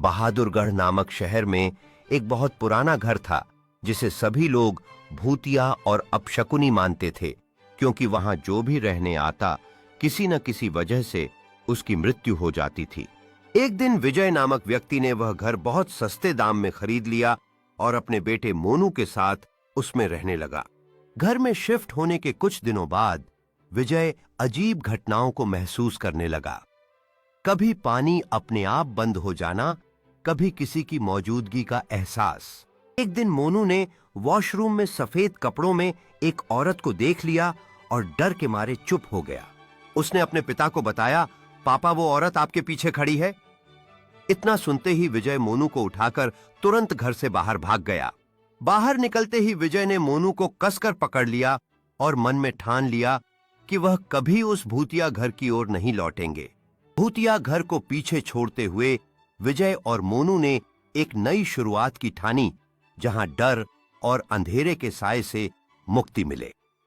बहादुरगढ़ नामक शहर में एक बहुत पुराना घर था जिसे सभी लोग भूतिया और अपशकुनी मानते थे, क्योंकि वहां जो भी रहने आता किसी न किसी वजह से उसकी मृत्यु हो जाती थी। एक दिन विजय नामक व्यक्ति ने वह घर बहुत सस्ते दाम में खरीद लिया और अपने बेटे मोनू के साथ उसमें रहने लगा। घर में शिफ्ट होने के कुछ दिनों बाद विजय अजीब घटनाओं को महसूस करने लगा। कभी पानी अपने आप बंद हो जाना, कभी किसी की मौजूदगी का एहसास। एक दिन मोनू ने वॉशरूम में सफेद कपड़ों में एक औरत को देख लिया और डर के मारे चुप हो गया। उसने अपने पिता को बताया, पापा वो औरत आपके पीछे खड़ी है। इतना सुनते ही विजय मोनू को उठाकर तुरंत घर से बाहर भाग गया। बाहर निकलते ही विजय ने मोनू को कसकर पकड़ लिया और मन में ठान लिया कि वह कभी उस भूतिया घर की ओर नहीं लौटेंगे। भूतिया घर को पीछे छोड़ते हुए विजय और मोनू ने एक नई शुरुआत की ठानी, जहां डर और अंधेरे के साए से मुक्ति मिले।